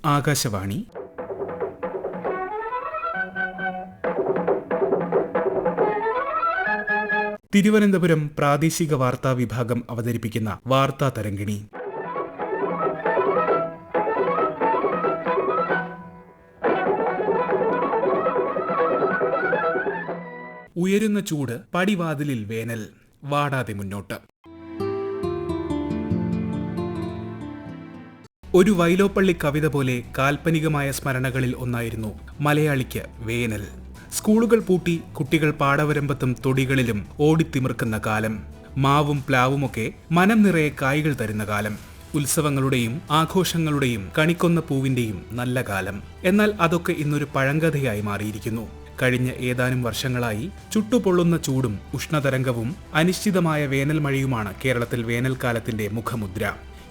ആകാശവാണി. തിരുവനന്തപുരം പ്രാദേശിക വാർത്താ വിഭാഗം അവതരിപ്പിക്കുന്ന വാർത്താ തരംഗിണി. ഉയരുന്ന ചൂട്, പടിവാതിലിൽ വേനൽ, വാടാതെ മുന്നോട്ട്. ഒരു വൈലോപ്പള്ളി കവിത പോലെ കാൽപ്പനികമായ സ്മരണകളിൽ ഒന്നായിരുന്നു മലയാളിക്ക് വേനൽ. സ്കൂളുകൾ പൂട്ടി കുട്ടികൾ പാടവരമ്പത്തും തൊടികളിലും ഓടിത്തിമിർക്കുന്ന കാലം. മാവും പ്ലാവുമൊക്കെ മനം നിറയെ കായ്കൾ തരുന്ന കാലം. ഉത്സവങ്ങളുടെയും ആഘോഷങ്ങളുടെയും കണിക്കൊന്ന പൂവിന്റെയും നല്ല കാലം. എന്നാൽ അതൊക്കെ ഇന്നൊരു പഴങ്കഥയായി മാറിയിരിക്കുന്നു. കഴിഞ്ഞ ഏതാനും വർഷങ്ങളായി ചുട്ടുപൊള്ളുന്ന ചൂടും ഉഷ്ണതരംഗവും അനിശ്ചിതമായ വേനൽ മഴയുമാണ് കേരളത്തിൽ വേനൽക്കാലത്തിന്റെ മുഖമുദ്ര.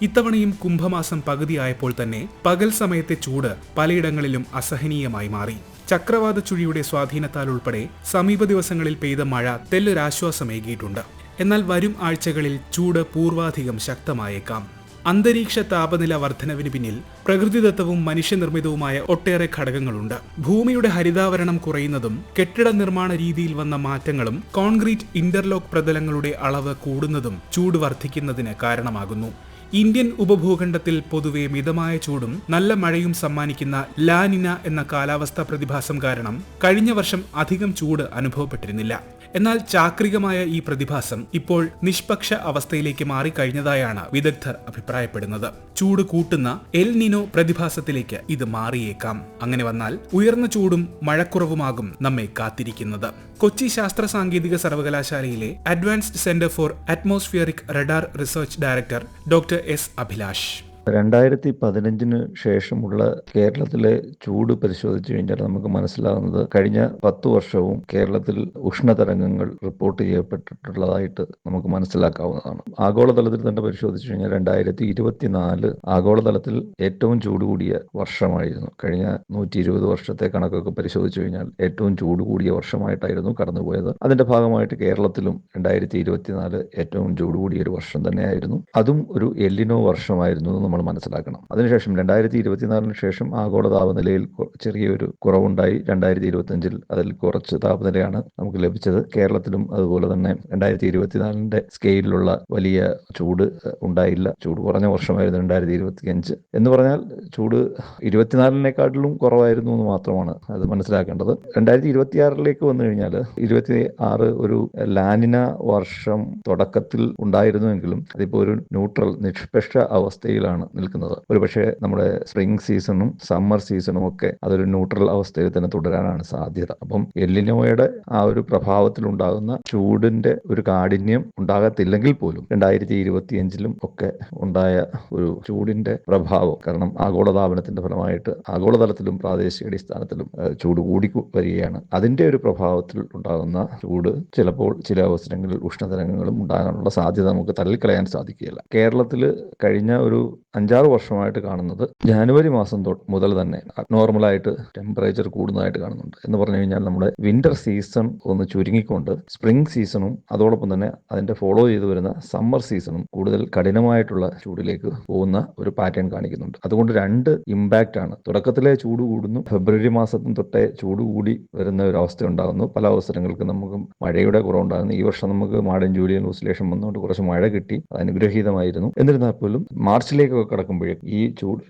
ഇത്തവണയും കുംഭമാസം പകുതിയായപ്പോൾ തന്നെ പകൽ സമയത്തെ ചൂട് പലയിടങ്ങളിലും അസഹനീയമായി മാറി. ചക്രവാത ചുഴിയുടെ സ്വാധീനത്താൽ ഉൾപ്പെടെ സമീപ ദിവസങ്ങളിൽ പെയ്ത മഴ തെല്ലൊരാശ്വാസമേകിയിട്ടുണ്ട്. എന്നാൽ വരും ആഴ്ചകളിൽ ചൂട് പൂർവാധികം ശക്തമായേക്കാം. അന്തരീക്ഷ താപനില വർധനവിന് പിന്നിൽ പ്രകൃതിദത്തവും മനുഷ്യനിർമ്മിതവുമായ ഒട്ടേറെ ഘടകങ്ങളുണ്ട്. ഭൂമിയുടെ ഹരിതാവരണം കുറയുന്നതും കെട്ടിട നിർമ്മാണ രീതിയിൽ വന്ന മാറ്റങ്ങളും കോൺക്രീറ്റ് ഇന്റർലോക്ക് പ്രതലങ്ങളുടെ അളവ് കൂടുന്നതും ചൂട് വർദ്ധിക്കുന്നതിന് കാരണമാകുന്നു. ഇന്ത്യൻ ഉപഭൂഖണ്ഡത്തിൽ പൊതുവെ മിതമായ ചൂടും നല്ല മഴയും സമ്മാനിക്കുന്ന ലാനിന എന്ന കാലാവസ്ഥാ പ്രതിഭാസം കാരണം കഴിഞ്ഞ വർഷം അധികം ചൂട് അനുഭവപ്പെട്ടിരുന്നില്ല. എന്നാൽ ചാക്രികമായ ഈ പ്രതിഭാസം ഇപ്പോൾ നിഷ്പക്ഷ അവസ്ഥയിലേക്ക് മാറിക്കഴിഞ്ഞതായാണ് വിദഗ്ധർ അഭിപ്രായപ്പെടുന്നത്. ചൂട് കൂട്ടുന്ന എൽ നിനോ പ്രതിഭാസത്തിലേക്ക് ഇത് മാറിയേക്കാം. അങ്ങനെ വന്നാൽ ഉയർന്ന ചൂടും മഴക്കുറവുമാകും നമ്മെ കാത്തിരിക്കുന്നത്. കൊച്ചി ശാസ്ത്ര സാങ്കേതിക സർവകലാശാലയിലെ advanced centre for atmospheric radar research director doctor S Abhilash. 2015 ശേഷമുള്ള കേരളത്തിലെ ചൂട് പരിശോധിച്ചു കഴിഞ്ഞാൽ നമുക്ക് മനസ്സിലാകുന്നത് കഴിഞ്ഞ 10 വർഷവും കേരളത്തിൽ ഉഷ്ണതരംഗങ്ങൾ റിപ്പോർട്ട് ചെയ്യപ്പെട്ടിട്ടുള്ളതായിട്ട് നമുക്ക് മനസ്സിലാക്കാവുന്നതാണ്. ആഗോളതലത്തിൽ തന്നെ പരിശോധിച്ചു കഴിഞ്ഞാൽ 2024 ആഗോളതലത്തിൽ ഏറ്റവും ചൂട് കൂടിയ വർഷമായിരുന്നു. കഴിഞ്ഞ 120 വർഷത്തെ കണക്കൊക്കെ പരിശോധിച്ചു കഴിഞ്ഞാൽ ഏറ്റവും ചൂട് കൂടിയ വർഷമായിട്ടായിരുന്നു കടന്നുപോയത്. അതിന്റെ ഭാഗമായിട്ട് കേരളത്തിലും 2024 ഏറ്റവും ചൂട് കൂടിയ ഒരു വർഷം തന്നെയായിരുന്നു. അതും ഒരു എല്ലിനോ വർഷമായിരുന്നു നമ്മൾ മനസ്സിലാക്കണം. അതിനുശേഷം 2024 ശേഷം ആഗോള താപനിലയിൽ ചെറിയൊരു കുറവുണ്ടായി. 2025 അതിൽ കുറച്ച് താപനിലയാണ് നമുക്ക് ലഭിച്ചത്. കേരളത്തിലും അതുപോലെ തന്നെ 2024 സ്കെയിലുള്ള വലിയ ചൂട് ഉണ്ടായില്ല. ചൂട് കുറഞ്ഞ വർഷമായിരുന്നു 2025. എന്ന് പറഞ്ഞാൽ ചൂട് 24-നെക്കാട്ടിലും കുറവായിരുന്നു എന്ന് മാത്രമാണ് അത് മനസ്സിലാക്കേണ്ടത്. 2026 വന്നു കഴിഞ്ഞാൽ 26 ഒരു ലാനിന വർഷം തുടക്കത്തിൽ ഉണ്ടായിരുന്നുവെങ്കിലും അതിപ്പോൾ ഒരു ന്യൂട്രൽ നിഷ്പക്ഷ അവസ്ഥയിലാണ് നിൽക്കുന്നത്. ഒരുപക്ഷെ നമ്മുടെ സ്പ്രിംഗ് സീസണും സമ്മർ സീസണും ഒക്കെ അതൊരു ന്യൂട്രൽ അവസ്ഥയിൽ തന്നെ തുടരാനാണ് സാധ്യത. അപ്പം എല്ലിനോയുടെ ആ ഒരു പ്രഭാവത്തിൽ ഉണ്ടാകുന്ന ചൂടിന്റെ ഒരു കാഠിന്യം ഉണ്ടാകത്തില്ലെങ്കിൽ പോലും 2025 ഒക്കെ ഉണ്ടായ ഒരു ചൂടിന്റെ പ്രഭാവം, കാരണം ആഗോളതാപനത്തിന്റെ ഫലമായിട്ട് ആഗോളതലത്തിലും പ്രാദേശിക അടിസ്ഥാനത്തിലും ചൂട് കൂടി വരികയാണ്. അതിന്റെ ഒരു പ്രഭാവത്തിൽ ഉണ്ടാകുന്ന ചൂട് ചിലപ്പോൾ ചില അവസരങ്ങളിൽ ഉഷ്ണതരംഗങ്ങളും ഉണ്ടാകാനുള്ള സാധ്യത നമുക്ക് തള്ളിക്കളയാൻ സാധിക്കുകയില്ല. കേരളത്തിൽ കഴിഞ്ഞ ഒരു 5-6 വർഷമായിട്ട് കാണുന്നത് ജനുവരി മാസം മുതൽ തന്നെ നോർമലായിട്ട് ടെമ്പറേച്ചർ കൂടുന്നതായിട്ട് കാണുന്നുണ്ട്. എന്ന് പറഞ്ഞു കഴിഞ്ഞാൽ നമ്മുടെ വിന്റർ സീസൺ ഒന്ന് ചുരുങ്ങിക്കൊണ്ട് സ്പ്രിംഗ് സീസണും അതോടൊപ്പം തന്നെ അതിന്റെ ഫോളോ ചെയ്തു വരുന്ന സമ്മർ സീസണും കൂടുതൽ കഠിനമായിട്ടുള്ള ചൂടിലേക്ക് പോകുന്ന ഒരു പാറ്റേൺ കാണിക്കുന്നുണ്ട്. അതുകൊണ്ട് രണ്ട് ഇമ്പാക്റ്റ് ആണ്. തുടക്കത്തിലെ ചൂട് കൂടുന്നു, ഫെബ്രുവരി മാസത്തിന് തൊട്ടേ ചൂട് കൂടി വരുന്ന ഒരു അവസ്ഥ ഉണ്ടാകുന്നു. പല അവസരങ്ങൾക്ക് നമുക്ക് മഴയുടെ കുറവുണ്ടാകുന്നു. ഈ വർഷം നമുക്ക് മാർച്ച് ജൂലൈ ഓസിലേഷൻ വന്നുകൊണ്ട് കുറച്ച് മഴ കിട്ടി, അത് അനുഗ്രഹീതമായിരുന്നു. എന്നിരുന്നാൽ പോലും മാർച്ചിലേക്കൊക്കെ കടക്കുമ്പോഴേക്കും ഈ ചൂട്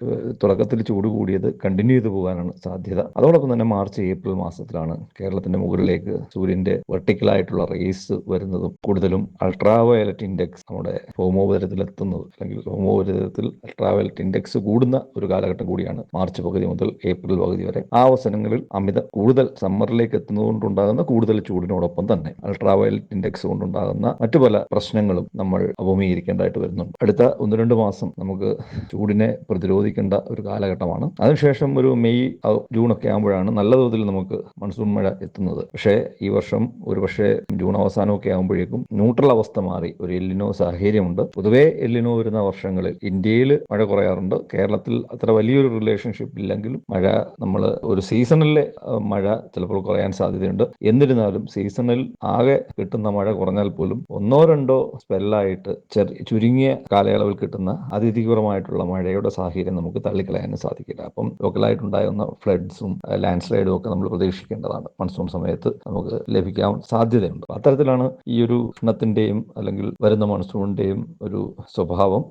തുടക്കത്തിൽ ചൂട് കൂടിയത് കണ്ടിന്യൂ ചെയ്തു പോകാനാണ് സാധ്യത. അതോടൊപ്പം തന്നെ മാർച്ച് ഏപ്രിൽ മാസത്തിലാണ് കേരളത്തിന്റെ മുകളിലേക്ക് സൂര്യന്റെ വെർട്ടിക്കലായിട്ടുള്ള റേസ് വരുന്നതും കൂടുതലും അൾട്രാവയലറ്റ് ഇൻഡെക്സ് നമ്മുടെ ഭൗമോപരിതലത്തിൽ എത്തുന്നത്, അല്ലെങ്കിൽ ഭൗമോപരിതലത്തിൽ അൾട്രാവയലറ്റ് ഇൻഡെക്സ് കൂടുന്ന ഒരു കാലഘട്ടം കൂടിയാണ് മാർച്ച് പകുതി മുതൽ ഏപ്രിൽ പകുതി വരെ. ആ അവസരങ്ങളിൽ കൂടുതൽ സമ്മറിലേക്ക് എത്തുന്നതുകൊണ്ടുണ്ടാകുന്ന കൂടുതൽ ചൂടിനോടൊപ്പം തന്നെ അൾട്രാവയലറ്റ് ഇൻഡെക്സ് കൊണ്ടുണ്ടാകുന്ന മറ്റു പല പ്രശ്നങ്ങളും നമ്മൾ അഭിമുഖീകരിക്കേണ്ടതായിട്ട് വരുന്നുണ്ട്. അടുത്ത 1-2 മാസം നമുക്ക് ചൂടിനെ പ്രതിരോധിക്കേണ്ട ഒരു കാലഘട്ടമാണ്. അതിനുശേഷം ഒരു മെയ് ജൂൺ ഒക്കെ ആകുമ്പോഴാണ് നല്ല തോതിൽ നമുക്ക് മൺസൂൺ മഴ എത്തുന്നത്. പക്ഷേ ഈ വർഷം ഒരുപക്ഷെ ജൂൺ അവസാനമൊക്കെ ആകുമ്പോഴേക്കും ന്യൂട്രൽ അവസ്ഥ മാറി ഒരു എല്ലിനോ സാഹചര്യമുണ്ട്. പൊതുവേ എല്ലിനോ വരുന്ന വർഷങ്ങളിൽ ഇന്ത്യയിൽ മഴ കുറയാറുണ്ട്. കേരളത്തിൽ അത്ര വലിയൊരു റിലേഷൻഷിപ്പ് ഇല്ലെങ്കിലും മഴ നമ്മൾ ഒരു സീസണിലെ മഴ ചിലപ്പോൾ കുറയാൻ സാധ്യതയുണ്ട്. എന്നിരുന്നാലും സീസണിൽ ആകെ കിട്ടുന്ന മഴ കുറഞ്ഞാൽ പോലും 1-2 സ്പെല്ലായിട്ട് ചുരുങ്ങിയ കാലയളവിൽ കിട്ടുന്ന അതിതീവ്രമായ ശക്തമായിട്ടുള്ള മഴയുടെ സാഹചര്യം നമുക്ക് തള്ളിക്കളയാനും സാധിക്കില്ല. അപ്പം ലോക്കലായിട്ടുണ്ടാകുന്ന ഫ്ലഡ്സും ലാൻഡ് സ്ലൈഡും ഒക്കെ നമ്മൾ പ്രതീക്ഷിക്കേണ്ടതാണ്. മൺസൂൺ സമയത്ത് നമുക്ക് ലഭിക്കാൻ സാധ്യതയുണ്ട്. അത്തരത്തിലാണ് ഈ ഒരു ഉഷ്ണത്തിൻ്റെയും അല്ലെങ്കിൽ വരുന്ന മൺസൂണിൻ്റെയും ഒരു സ്വഭാവം.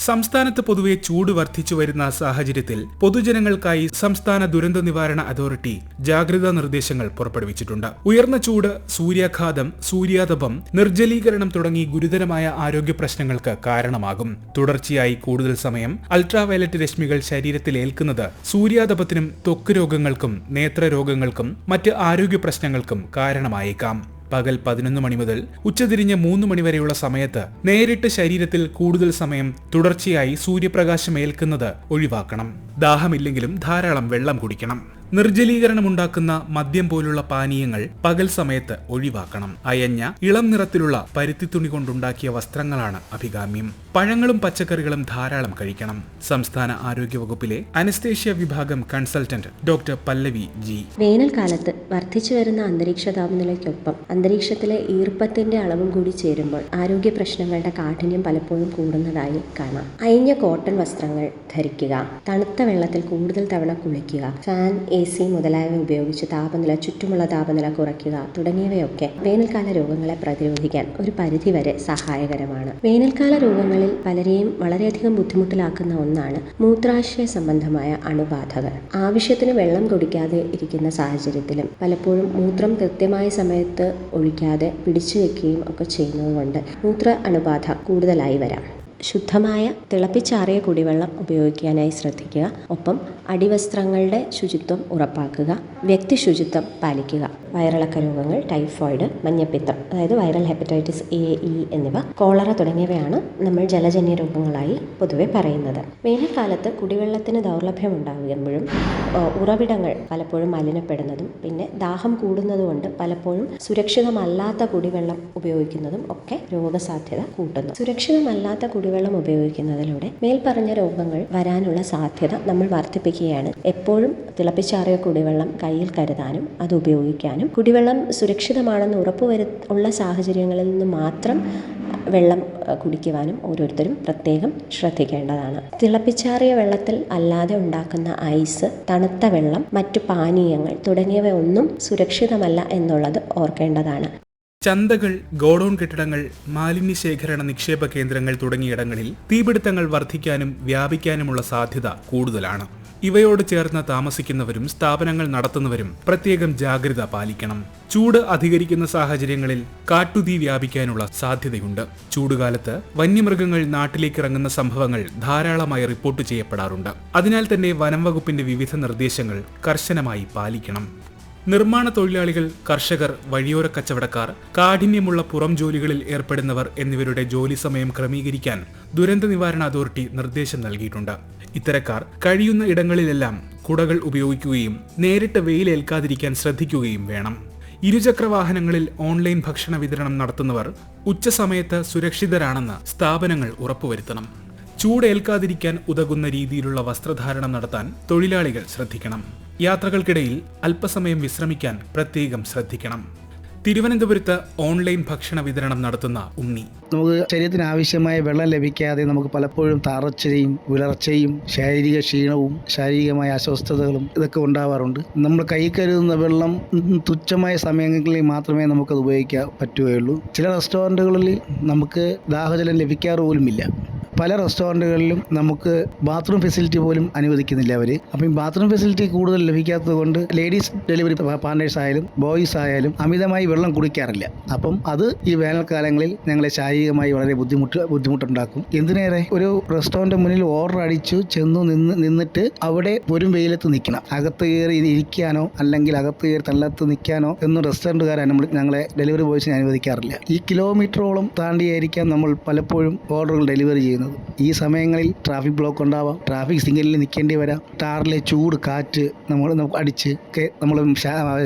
സംസ്ഥാനത്ത് പൊതുവെ ചൂട് വർദ്ധിച്ചു വരുന്ന സാഹചര്യത്തിൽ പൊതുജനങ്ങൾക്കായി സംസ്ഥാന ദുരന്ത നിവാരണ അതോറിറ്റി ജാഗ്രതാ നിർദ്ദേശങ്ങൾ പുറപ്പെടുവിച്ചിട്ടുണ്ട്. ഉയർന്ന ചൂട്, സൂര്യാഘാതം, സൂര്യാതപം, നിർജ്ജലീകരണം തുടങ്ങി ഗുരുതരമായ ആരോഗ്യ പ്രശ്നങ്ങൾക്ക് കാരണമാകും. തുടർച്ചയായി കൂടുതൽ സമയം അൾട്രാവയലറ്റ് രശ്മികൾ ശരീരത്തിൽ ഏൽക്കുന്നത് സൂര്യാതപത്തിനും ത്വക്ക് രോഗങ്ങൾക്കും നേത്രരോഗങ്ങൾക്കും മറ്റ് ആരോഗ്യ പ്രശ്നങ്ങൾക്കും കാരണമായേക്കാം. പകൽ 11 മണി മുതൽ ഉച്ചതിരിഞ്ഞ് 3 മണി വരെയുള്ള സമയത്ത് നേരിട്ട് ശരീരത്തിൽ കൂടുതൽ സമയം തുടർച്ചയായി സൂര്യപ്രകാശം ഏൽക്കുന്നത് ഒഴിവാക്കണം. ദാഹമില്ലെങ്കിലും ധാരാളം വെള്ളം കുടിക്കണം. നിർജ്ജലീകരണം ഉണ്ടാക്കുന്ന മദ്യം പോലുള്ള പാനീയങ്ങൾ പകൽ സമയത്ത് ഒഴിവാക്കണം. അയഞ്ഞ ഇളം നിറത്തിലുള്ള പരുത്തിത്തുണി കൊണ്ടുണ്ടാക്കിയ വസ്ത്രങ്ങളാണ് അഭികാമ്യം. പഴങ്ങളും പച്ചക്കറികളും ധാരാളം കഴിക്കണം. സംസ്ഥാന ആരോഗ്യവകുപ്പിലെ അനസ്തേഷ്യ വിഭാഗം കൺസൾട്ടന്റ് ഡോക്ടർ പല്ലവി ജി. വേനൽക്കാലത്ത് വർദ്ധിച്ചു വരുന്ന അന്തരീക്ഷ താപനിലയ്ക്കൊപ്പം അന്തരീക്ഷത്തിലെ ഈർപ്പത്തിന്റെ അളവും കൂടി ചേരുമ്പോൾ ആരോഗ്യ പ്രശ്നങ്ങളുടെ കാഠിന്യം പലപ്പോഴും കൂടുന്നതായി കാണാം. അയഞ്ഞ കോട്ടൺ വസ്ത്രങ്ങൾ ധരിക്കുക, തണുത്ത വെള്ളത്തിൽ കൂടുതൽ തവണ കുളിക്കുക, ഫാൻ, AC മുതലായവ ഉപയോഗിച്ച് ചുറ്റുമുള്ള താപനില കുറയ്ക്കുക തുടങ്ങിയവയൊക്കെ വേനൽക്കാല രോഗങ്ങളെ പ്രതിരോധിക്കാൻ ഒരു പരിധിവരെ സഹായകരമാണ്. വേനൽക്കാല രോഗങ്ങളിൽ പലരെയും വളരെയധികം ബുദ്ധിമുട്ടിലാക്കുന്ന ഒന്നാണ് മൂത്രാശയ സംബന്ധമായ അണുബാധകൾ. ആവശ്യത്തിന് വെള്ളം കുടിക്കാതെ ഇരിക്കുന്ന സാഹചര്യത്തിലും പലപ്പോഴും മൂത്രം കൃത്യമായ സമയത്ത് ഒഴിക്കാതെ പിടിച്ചു വെക്കുകയും ഒക്കെ ചെയ്യുന്നതുകൊണ്ട് മൂത്ര അണുബാധ കൂടുതലായി വരാം. ശുദ്ധമായ തിളപ്പിച്ചാറിയ കുടിവെള്ളം ഉപയോഗിക്കാനായി ശ്രദ്ധിക്കുക. ഒപ്പം അടിവസ്ത്രങ്ങളുടെ ശുചിത്വം ഉറപ്പാക്കുക. വ്യക്തി ശുചിത്വം പാലിക്കുക. വയറിളക്ക രോഗങ്ങൾ, ടൈഫോയിഡ്, മഞ്ഞപ്പിത്തം അതായത് വൈറൽ ഹെപ്പറ്റൈറ്റിസ് A, E എന്നിവ, കോളറ തുടങ്ങിയവയാണ് നമ്മൾ ജലജന്യ രോഗങ്ങളായി പൊതുവെ പറയുന്നത്. വേനൽക്കാലത്ത് കുടിവെള്ളത്തിന് ദൗർലഭ്യം ഉണ്ടാകുമ്പോഴും ഉറവിടങ്ങൾ പലപ്പോഴും മലിനപ്പെടുന്നതും പിന്നെ ദാഹം കൂടുന്നതുകൊണ്ട് പലപ്പോഴും സുരക്ഷിതമല്ലാത്ത കുടിവെള്ളം ഉപയോഗിക്കുന്നതും ഒക്കെ രോഗസാധ്യത കൂട്ടുന്നു. സുരക്ഷിതമല്ലാത്ത കുടിവെള്ളം ഉപയോഗിക്കുന്നതിലൂടെ മേൽപ്പറഞ്ഞ രോഗങ്ങൾ വരാനുള്ള സാധ്യത നമ്മൾ വർദ്ധിപ്പിക്കുകയാണ്. എപ്പോഴും തിളപ്പിച്ചാറിയ കുടിവെള്ളം കയ്യിൽ കരുതാനും അത് ഉപയോഗിക്കാനും, കുടിവെള്ളം സുരക്ഷിതമാണെന്ന് ഉള്ള സാഹചര്യങ്ങളിൽ നിന്ന് മാത്രം വെള്ളം കുടിക്കുവാനും ഓരോരുത്തരും പ്രത്യേകം ശ്രദ്ധിക്കേണ്ടതാണ്. തിളപ്പിച്ചാറിയ വെള്ളത്തിൽ അല്ലാതെ ഉണ്ടാക്കുന്ന ഐസ്, തണുത്ത വെള്ളം, മറ്റു പാനീയങ്ങൾ തുടങ്ങിയവ ഒന്നും സുരക്ഷിതമല്ല എന്നുള്ളത് ഓർക്കേണ്ടതാണ്. ചന്തകൾ, ഗോഡൌൺ കെട്ടിടങ്ങൾ, മാലിന്യ ശേഖരണ നിക്ഷേപ കേന്ദ്രങ്ങൾ തുടങ്ങിയിടങ്ങളിൽ തീപിടുത്തങ്ങൾ വർദ്ധിക്കാനും വ്യാപിക്കാനുമുള്ള സാധ്യത കൂടുതലാണ്. ഇവയോട് ചേർന്ന് താമസിക്കുന്നവരും സ്ഥാപനങ്ങൾ നടത്തുന്നവരും പ്രത്യേകം ജാഗ്രത പാലിക്കണം. ചൂട് അധികരിക്കുന്ന സാഹചര്യങ്ങളിൽ കാട്ടുതീ വ്യാപിക്കാനുള്ള സാധ്യതയുണ്ട്. ചൂടുകാലത്ത് വന്യമൃഗങ്ങൾ നാട്ടിലേക്ക് ഇറങ്ങുന്ന സംഭവങ്ങൾ ധാരാളമായി റിപ്പോർട്ട് ചെയ്യപ്പെടാറുണ്ട്. അതിനാൽ തന്നെ വനം വകുപ്പിന്റെ വിവിധ നിർദ്ദേശങ്ങൾ കർശനമായി പാലിക്കണം. നിർമ്മാണ തൊഴിലാളികൾ, കർഷകർ, വഴിയോര കച്ചവടക്കാർ, കാഠിന്യമുള്ള പുറം ജോലികളിൽ ഏർപ്പെടുന്നവർ എന്നിവരുടെ ജോലി സമയം ക്രമീകരിക്കാൻ ദുരന്ത നിവാരണ അതോറിറ്റി നിർദ്ദേശം നൽകിയിട്ടുണ്ട്. ഇത്തരക്കാർ കഴിയുന്ന ഇടങ്ങളിലെല്ലാം കുടകൾ ഉപയോഗിക്കുകയും നേരിട്ട് വെയിലേൽക്കാതിരിക്കാൻ ശ്രദ്ധിക്കുകയും വേണം. ഇരുചക്ര വാഹനങ്ങളിൽ ഓൺലൈൻ ഭക്ഷണ വിതരണം നടത്തുന്നവർ ഉച്ചസമയത്ത് സുരക്ഷിതരാണെന്ന് സ്ഥാപനങ്ങൾ ഉറപ്പുവരുത്തണം. ചൂടേൽക്കാതിരിക്കാൻ ഉതകുന്ന രീതിയിലുള്ള വസ്ത്രധാരണം നടത്താൻ തൊഴിലാളികൾ ശ്രദ്ധിക്കണം. യാത്രകൾക്കിടയിൽ അല്പസമയം വിശ്രമിക്കാൻ പ്രത്യേകം ശ്രദ്ധിക്കണം. തിരുവനന്തപുരത്ത് ഓൺലൈൻ ഭക്ഷണ വിതരണം നടത്തുന്ന ഉണ്ണി. നമുക്ക് ശരീരത്തിന് ആവശ്യമായ വെള്ളം ലഭിക്കാതെ നമുക്ക് പലപ്പോഴും തളർച്ചയും വിളർച്ചയും ശാരീരിക ക്ഷീണവും ശാരീരികമായ അസ്വസ്ഥതകളും ഇതൊക്കെ ഉണ്ടാവാറുണ്ട്. നമ്മൾ കൈ കരുതുന്ന വെള്ളം തുച്ഛമായ സമയങ്ങളിൽ മാത്രമേ നമുക്കത് ഉപയോഗിക്കാൻ പറ്റുകയുള്ളൂ. ചില റെസ്റ്റോറൻറ്റുകളിൽ നമുക്ക് ദാഹജലം ലഭിക്കാറ് പോലുമില്ല. പല റെസ്റ്റോറൻറ്റുകളിലും നമുക്ക് ബാത്റൂം ഫെസിലിറ്റി പോലും അനുവദിക്കുന്നില്ല അവർ. അപ്പം ഈ ബാത്റൂം ഫെസിലിറ്റി കൂടുതൽ ലഭിക്കാത്തത് കൊണ്ട് ലേഡീസ് ഡെലിവറി പാർട്ട്നേഴ്സ് ആയാലും ബോയ്സ് ആയാലും അമിതമായി വെള്ളം കുടിക്കാറില്ല. അപ്പം അത് ഈ വേനൽക്കാലങ്ങളിൽ ഞങ്ങളെ ശാരീരികമായി വളരെ ബുദ്ധിമുട്ടുണ്ടാക്കും. എന്തിനേറെ ഒരു റെസ്റ്റോറൻറ്റ് മുന്നിൽ ഓർഡർ അടിച്ചു ചെന്നു നിന്നിട്ട് അവിടെ ഒരു വെയിലത്ത് നിൽക്കണം. അകത്ത് കയറി ഇരിക്കാനോ അല്ലെങ്കിൽ അകത്ത് കയറി തള്ളത്ത് നിൽക്കാനോ എന്നും റെസ്റ്റോറൻറ്റുകാരെ ഞങ്ങളെ ഡെലിവറി ബോയ്സിനെ അനുവദിക്കാറില്ല. ഈ കിലോമീറ്ററോളം താണ്ടിയായിരിക്കാം നമ്മൾ പലപ്പോഴും ഓർഡറുകൾ ഡെലിവറി ചെയ്യുന്നത്. ഈ സമയങ്ങളിൽ ട്രാഫിക് ബ്ലോക്ക് ഉണ്ടാവാം, ട്രാഫിക് സിഗ്നലിൽ നിൽക്കേണ്ടി വരാം, ടാറിലെ ചൂട് കാറ്റ് നമുക്ക് അടിച്ച് നമ്മൾ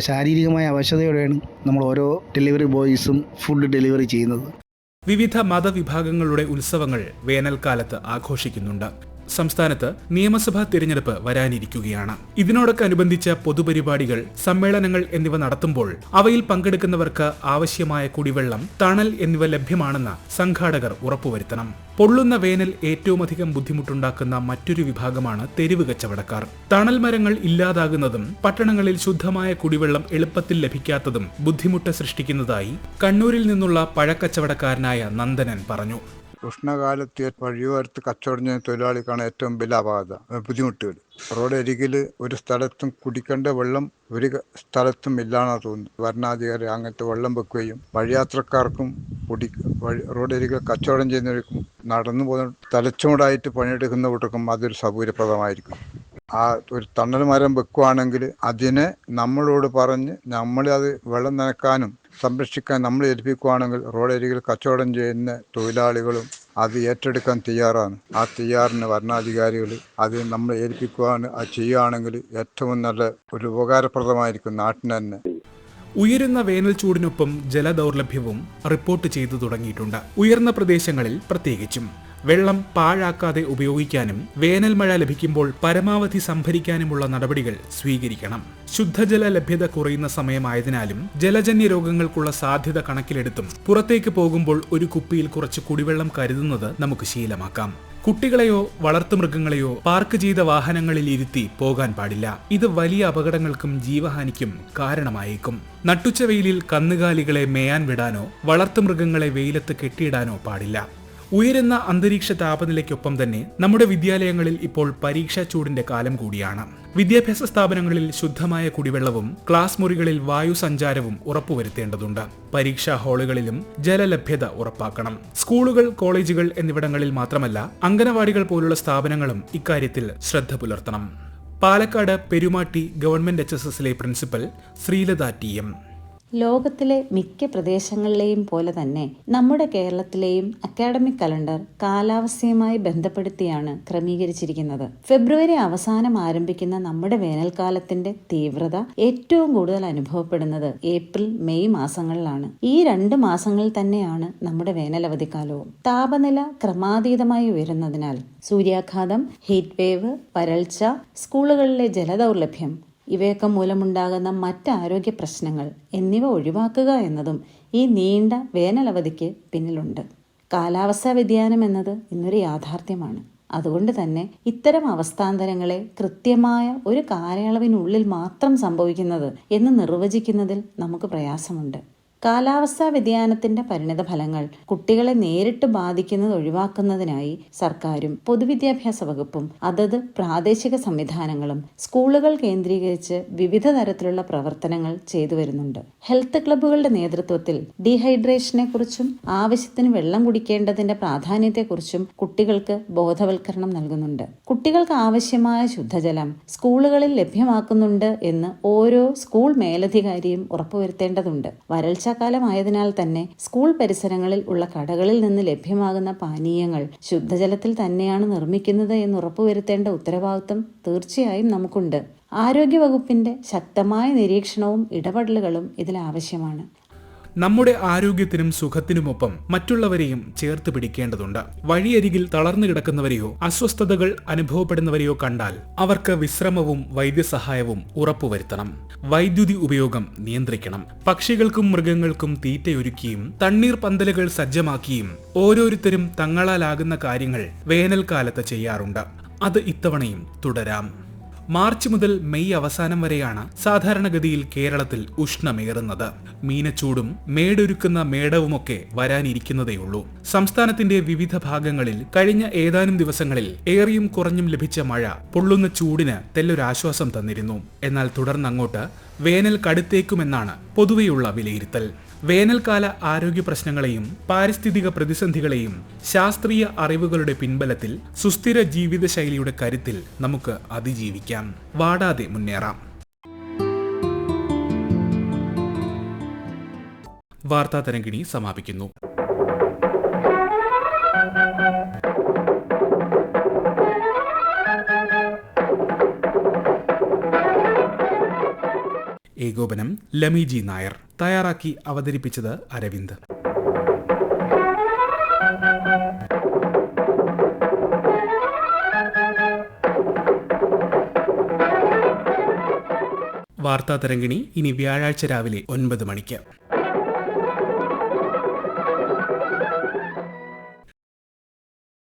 ശാരീരികമായ അവശതയോടെയാണ് നമ്മൾ ഓരോ ഡെലിവറി ബോയ്സും ഫുഡ് ഡെലിവറി ചെയ്യുന്നത്. വിവിധ മതവിഭാഗങ്ങളുടെ ഉത്സവങ്ങൾ വേനൽക്കാലത്ത് ആഘോഷിക്കുന്നുണ്ട്. സംസ്ഥാനത്ത് നിയമസഭാ തിരഞ്ഞെടുപ്പ് വരാനിരിക്കുകയാണ്. ഇതിനോടൊക്കനുബന്ധിച്ച പൊതുപരിപാടികൾ, സമ്മേളനങ്ങൾ എന്നിവ നടത്തുമ്പോൾ അവയിൽ പങ്കെടുക്കുന്നവർക്ക് ആവശ്യമായ കുടിവെള്ളം, തണൽ എന്നിവ ലഭ്യമാണെന്ന് സംഘാടകർ ഉറപ്പുവരുത്തണം. പൊള്ളുന്ന വേനൽ ഏറ്റവുമധികം ബുദ്ധിമുട്ടുണ്ടാക്കുന്ന മറ്റൊരു വിഭാഗമാണ് തെരുവ് കച്ചവടക്കാർ. തണൽ മരങ്ങൾ ഇല്ലാതാകുന്നതും പട്ടണങ്ങളിൽ ശുദ്ധമായ കുടിവെള്ളം എളുപ്പത്തിൽ ലഭിക്കാത്തതും ബുദ്ധിമുട്ട് സൃഷ്ടിക്കുന്നതായി കണ്ണൂരിൽ നിന്നുള്ള പഴക്കച്ചവടക്കാരനായ നന്ദനൻ പറഞ്ഞു. ഉഷ്ണകാലത്ത് വഴിയോരത്ത് കച്ചവടം ചെയ്യുന്ന തൊഴിലാളിക്കാണ് ഏറ്റവും വലിയ ബുദ്ധിമുട്ടുകൾ. റോഡരികിൽ ഒരു സ്ഥലത്തും കുടിക്കേണ്ട വെള്ളം ഒരു സ്ഥലത്തും ഇല്ലാന്നാ തോന്നുന്നു. ഭരണാധികാരി അങ്ങനത്തെ വെള്ളം വെക്കുകയും വഴിയാത്രക്കാർക്കും റോഡരികിൽ കച്ചവടം ചെയ്യുന്നവർക്കും നടന്നു പോകുന്ന തലച്ചുമടായിട്ട് പണിയെടുക്കുന്നവർക്കും അതൊരു സൗകര്യപ്രദമായിരിക്കും. ആ ഒരു തണൽ മരം വെക്കുകയാണെങ്കിൽ അതിനെ നമ്മളോട് പറഞ്ഞ് നമ്മളത് വെള്ളം നനക്കാനും സംരക്ഷിക്കാൻ നമ്മൾ ഏൽപ്പിക്കുകയാണെങ്കിൽ റോഡരികിൽ കച്ചവടം ചെയ്യുന്ന തൊഴിലാളികളും അത് ഏറ്റെടുക്കാൻ തയ്യാറാണ്. ആ തയ്യാറിന് ഭരണാധികാരികൾ അത് നമ്മൾ ഏൽപ്പിക്കുവാൻ ചെയ്യുകയാണെങ്കിൽ ഏറ്റവും നല്ല ഒരു ഉപകാരപ്രദമായിരിക്കും നാട്ടിന് തന്നെ. ഉയരുന്ന വേനൽ ചൂടിനൊപ്പം ജലദൗർലഭ്യവും റിപ്പോർട്ട് ചെയ്തു തുടങ്ങിയിട്ടുണ്ട്. ഉയർന്ന പ്രദേശങ്ങളിൽ പ്രത്യേകിച്ചും വെള്ളം പാഴാക്കാതെ ഉപയോഗിക്കാനും വേനൽ മഴ ലഭിക്കുമ്പോൾ പരമാവധി സംഭരിക്കാനുമുള്ള നടപടികൾ സ്വീകരിക്കണം. ശുദ്ധജല ലഭ്യത കുറയുന്ന സമയമായതിനാലും ജലജന്യ രോഗങ്ങൾക്കുള്ള സാധ്യത കണക്കിലെടുത്തും പുറത്തേക്ക് പോകുമ്പോൾ ഒരു കുപ്പിയിൽ കുറച്ച് കുടിവെള്ളം കരുതുന്നത് നമുക്ക് ശീലമാക്കാം. കുട്ടികളെയോ വളർത്തുമൃഗങ്ങളെയോ പാർക്ക് ചെയ്ത വാഹനങ്ങളിൽ ഇരുത്തി പോകാൻ പാടില്ല. ഇത് വലിയ അപകടങ്ങൾക്കും ജീവഹാനിക്കും കാരണമായേക്കും. നട്ടുച്ച വെയിലിൽ കന്നുകാലികളെ മേയാൻ വിടാനോ വളർത്തുമൃഗങ്ങളെ വെയിലത്ത് കെട്ടിയിടാനോ പാടില്ല. ഉയരുന്ന അന്തരീക്ഷ താപനിലയ്ക്കൊപ്പം തന്നെ നമ്മുടെ വിദ്യാലയങ്ങളിൽ ഇപ്പോൾ പരീക്ഷാ ചൂടിന്റെ കാലം കൂടിയാണ്. വിദ്യാഭ്യാസ സ്ഥാപനങ്ങളിൽ ശുദ്ധമായ കുടിവെള്ളവും ക്ലാസ് മുറികളിൽ വായു സഞ്ചാരവും ഉറപ്പുവരുത്തേണ്ടതുണ്ട്. പരീക്ഷാ ഹാളുകളിലും ജലലഭ്യത ഉറപ്പാക്കണം. സ്കൂളുകൾ, കോളേജുകൾ എന്നിവിടങ്ങളിൽ മാത്രമല്ല, അംഗനവാടികൾ പോലുള്ള സ്ഥാപനങ്ങളും ഇക്കാര്യത്തിൽ ശ്രദ്ധ പുലർത്തണം. പാലക്കാട് പെരുമാട്ടി ഗവൺമെന്റ് HSSലെ പ്രിൻസിപ്പൽ ശ്രീലത TM. ലോകത്തിലെ മിക്ക പ്രദേശങ്ങളിലെയും പോലെ തന്നെ നമ്മുടെ കേരളത്തിലെയും അക്കാഡമിക് കലണ്ടർ കാലാവസ്ഥയുമായി ബന്ധപ്പെടുത്തിയാണ് ക്രമീകരിച്ചിരിക്കുന്നത്. ഫെബ്രുവരി അവസാനം ആരംഭിക്കുന്ന നമ്മുടെ വേനൽക്കാലത്തിന്റെ തീവ്രത ഏറ്റവും കൂടുതൽ അനുഭവപ്പെടുന്നത് ഏപ്രിൽ, മെയ് മാസങ്ങളിലാണ്. ഈ 2 മാസങ്ങളിൽ തന്നെയാണ് നമ്മുടെ വേനലവധിക്കാലവും. താപനില ക്രമാതീതമായി ഉയരുന്നതിനാൽ സൂര്യാഘാതം, ഹീറ്റ് വേവ്, വരൾച്ച, സ്കൂളുകളിലെ ജലദൗർലഭ്യം ഇവയൊക്കെ മൂലമുണ്ടാകുന്ന മറ്റ് ആരോഗ്യ പ്രശ്നങ്ങൾ എന്നിവ ഒഴിവാക്കുക എന്നതും ഈ നീണ്ട വേനലവധിക്ക് പിന്നിലുണ്ട്. കാലാവസ്ഥാ വ്യതിയാനം എന്നത് ഇന്നൊരു യാഥാർത്ഥ്യമാണ്. അതുകൊണ്ട് തന്നെ ഇത്തരം അവസ്ഥാന്തരങ്ങളെ കൃത്യമായ ഒരു കാലയളവിനുള്ളിൽ മാത്രം സംഭവിക്കുന്നത് എന്ന് നിർവചിക്കുന്നതിൽ നമുക്ക് പ്രയാസമുണ്ട്. കാലാവസ്ഥാ വ്യതിയാനത്തിന്റെ പരിണിത ഫലങ്ങൾ കുട്ടികളെ നേരിട്ട് ബാധിക്കുന്നത് ഒഴിവാക്കുന്നതിനായി സർക്കാരും പൊതുവിദ്യാഭ്യാസ വകുപ്പും അതത് പ്രാദേശിക സംവിധാനങ്ങളും സ്കൂളുകൾ കേന്ദ്രീകരിച്ച് വിവിധ തരത്തിലുള്ള പ്രവർത്തനങ്ങൾ ചെയ്തു വരുന്നുണ്ട്. ഹെൽത്ത് ക്ലബ്ബുകളുടെ നേതൃത്വത്തിൽ ഡീഹൈഡ്രേഷനെ കുറിച്ചും ആവശ്യത്തിന് വെള്ളം കുടിക്കേണ്ടതിന്റെ പ്രാധാന്യത്തെക്കുറിച്ചും കുട്ടികൾക്ക് ബോധവൽക്കരണം നൽകുന്നുണ്ട്. കുട്ടികൾക്ക് ആവശ്യമായ ശുദ്ധജലം സ്കൂളുകളിൽ ലഭ്യമാക്കുന്നുണ്ട് എന്ന് ഓരോ സ്കൂൾ മേലധികാരിയും ഉറപ്പുവരുത്തേണ്ടതുണ്ട്. വരൾച്ച കാലമായതിനാൽ തന്നെ സ്കൂൾ പരിസരങ്ങളിൽ ഉള്ള കടകളിൽ നിന്ന് ലഭ്യമാകുന്ന പാനീയങ്ങൾ ശുദ്ധജലത്തിൽ തന്നെയാണ് നിർമ്മിക്കുന്നത് എന്ന് ഉറപ്പുവരുത്തേണ്ട ഉത്തരവാദിത്വം തീർച്ചയായും നമുക്കുണ്ട്. ആരോഗ്യവകുപ്പിന്റെ ശക്തമായ നിരീക്ഷണവും ഇടപെടലുകളും ഇതിൽ ആവശ്യമാണ്. നമ്മുടെ ആരോഗ്യത്തിനും സുഖത്തിനുമൊപ്പം മറ്റുള്ളവരെയും ചേർത്ത് പിടിക്കേണ്ടതുണ്ട്. വഴിയരികിൽ തളർന്നു കിടക്കുന്നവരെയോ അസ്വസ്ഥതകൾ അനുഭവപ്പെടുന്നവരെയോ കണ്ടാൽ അവർക്ക് വിശ്രമവും വൈദ്യസഹായവും ഉറപ്പുവരുത്തണം. വൈദ്യുതി ഉപയോഗം നിയന്ത്രിക്കണം. പക്ഷികൾക്കും മൃഗങ്ങൾക്കും തീറ്റയൊരുക്കിയും തണ്ണീർ പന്തലുകൾ സജ്ജമാക്കിയും ഓരോരുത്തരും തങ്ങളാലാകുന്ന കാര്യങ്ങൾ വേനൽക്കാലത്ത് ചെയ്യാറുണ്ട്. അത് ഇത്തവണയും തുടരാം. മാർച്ച് മുതൽ മെയ് അവസാനം വരെയാണ് സാധാരണഗതിയിൽ കേരളത്തിൽ ഉഷ്ണമേറുന്നത്. മീനച്ചൂടും മേടൊരുക്കുന്ന മേടവുമൊക്കെ വരാനിരിക്കുന്നതേയുള്ളൂ. സംസ്ഥാനത്തിന്റെ വിവിധ ഭാഗങ്ങളിൽ കഴിഞ്ഞ ഏതാനും ദിവസങ്ങളിൽ ഏറിയും കുറഞ്ഞും ലഭിച്ച മഴ പൊള്ളുന്ന ചൂടിന് തെല്ലൊരാശ്വാസം തന്നിരുന്നു. എന്നാൽ തുടർന്നങ്ങോട്ട് വേനൽ കടുത്തേക്കുമെന്നാണ് പൊതുവെയുള്ള വിലയിരുത്തൽ. വേനൽക്കാല ആരോഗ്യ പ്രശ്നങ്ങളെയും പാരിസ്ഥിതിക പ്രതിസന്ധികളെയും ശാസ്ത്രീയ അറിവുകളുടെ പിൻബലത്തിൽ സുസ്ഥിര ജീവിതശൈലിയുടെ കരുത്തിൽ നമുക്ക് അതിജീവിക്കാം. വാടാതെ മുന്നേറാം. വാർത്താ തരംഗിണി സമാപിക്കുന്നു. ഏകോപനം ലമി നായർ. തയ്യാറാക്കി അവതരിപ്പിച്ചത് അരവിന്ദ്. വാർത്താ തരംഗിണി ഇനി വ്യാഴാഴ്ച രാവിലെ 9 മണിക്ക്.